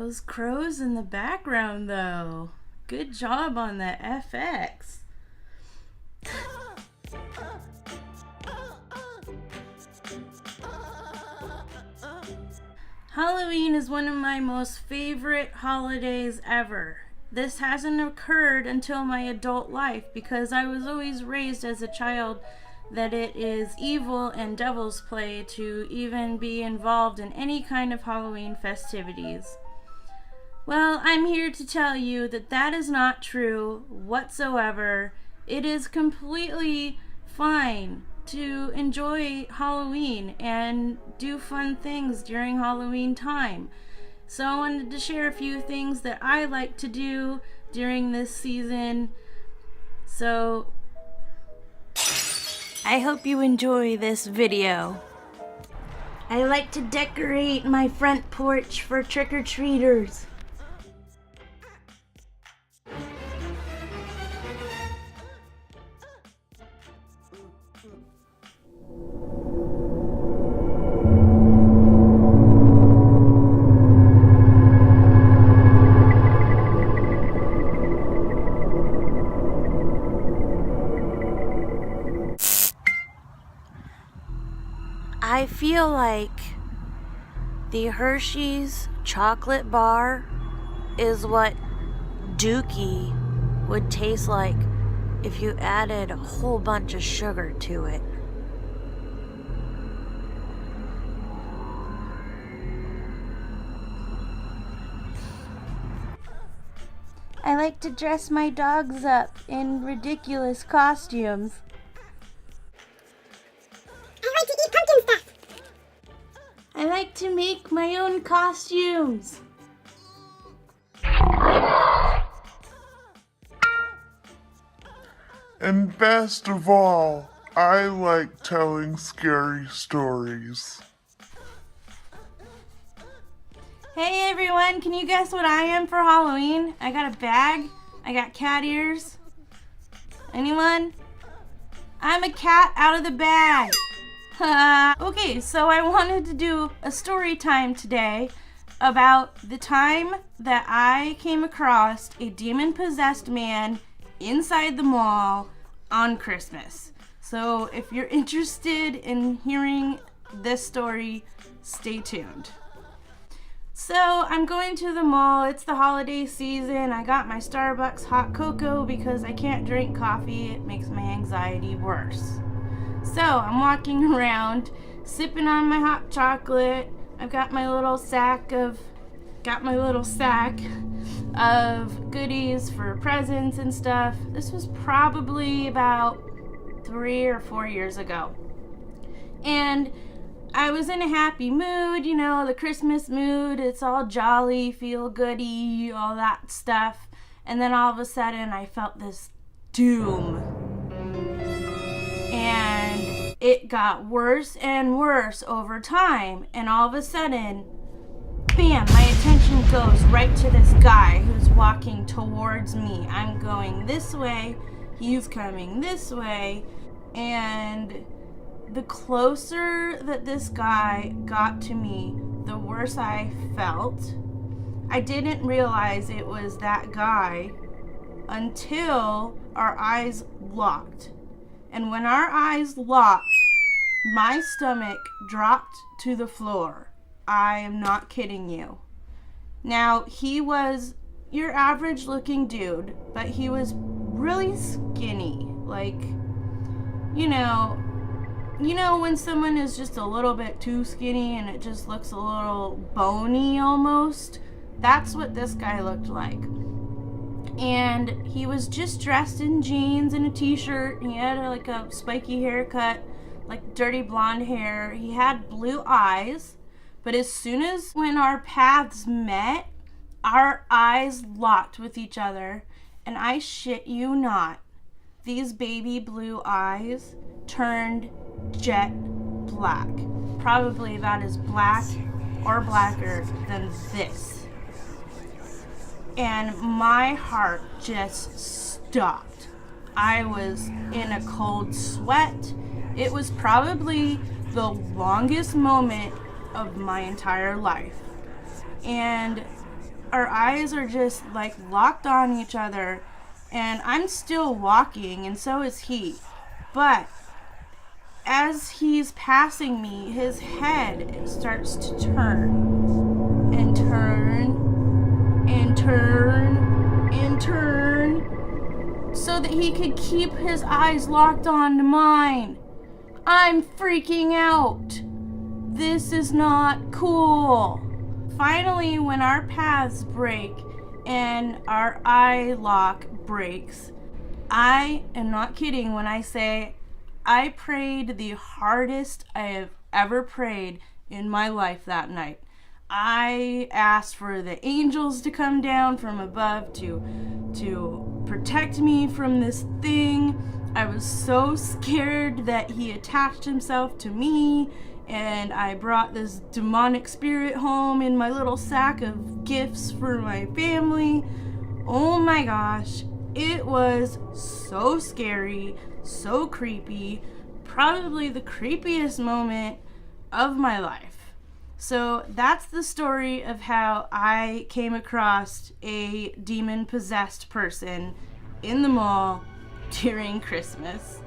Those crows in the background, though. Good job on the FX. Halloween is one of my most favorite holidays ever. This hasn't occurred until my adult life because I was always raised as a child that it is evil and devil's play to even be involved in any kind of Halloween festivities. Well, I'm here to tell you that that is not true whatsoever. It is completely fine to enjoy Halloween and do fun things during Halloween time. So I wanted to share a few things that I like to do during this season. So I hope you enjoy this video. I like to decorate my front porch for trick-or-treaters. I feel like the Hershey's chocolate bar is what Dookie would taste like if you added a whole bunch of sugar to it. I like to dress my dogs up in ridiculous costumes. I like to make my own costumes. And best of all, I like telling scary stories. Hey everyone, can you guess what I am for Halloween? I got a bag. I got cat ears. Anyone? I'm a cat out of the bag. Okay, so I wanted to do a story time today about the time that I came across a demon-possessed man inside the mall on Christmas. So if you're interested in hearing this story, stay tuned. So I'm going to the mall. It's the holiday season. I got my Starbucks hot cocoa because I can't drink coffee. It makes my anxiety worse. So I'm walking around, sipping on my hot chocolate. I've got my little sack of goodies for presents and stuff. This was probably about 3 or 4 years ago. And I was in a happy mood, you know, the Christmas mood. It's all jolly, feel goody, all that stuff. And then all of a sudden I felt this doom. And it got worse and worse over time. And all of a sudden, bam, my attention goes right to this guy who's walking towards me. I'm going this way, he's coming this way. And the closer that this guy got to me, the worse I felt. I didn't realize it was that guy until our eyes locked. And when our eyes locked, my stomach dropped to the floor. I am not kidding you. Now, he was your average looking dude, but he was really skinny. Like, you know when someone is just a little bit too skinny and it just looks a little bony almost? That's what this guy looked like. And he was just dressed in jeans and a t-shirt. He had like a spiky haircut, like dirty blonde hair. He had blue eyes. But as soon as when our paths met, our eyes locked with each other. And I shit you not, these baby blue eyes turned jet black. Probably about as black or blacker than this. And my heart just stopped. I was in a cold sweat. It was probably the longest moment of my entire life. And our eyes are just like locked on each other, and I'm still walking, and so is he. But as he's passing me, his head starts to turn and turn and turn and turn so that he could keep his eyes locked on to mine. I'm freaking out. This is not cool. Finally, when our paths break and our eye lock breaks, I am not kidding when I say I prayed the hardest I have ever prayed in my life that night. I asked for the angels to come down from above to protect me from this thing. I was so scared that he attached himself to me, and I brought this demonic spirit home in my little sack of gifts for my family. Oh my gosh, it was so scary, so creepy, probably the creepiest moment of my life. So that's the story of how I came across a demon-possessed person in the mall during Christmas.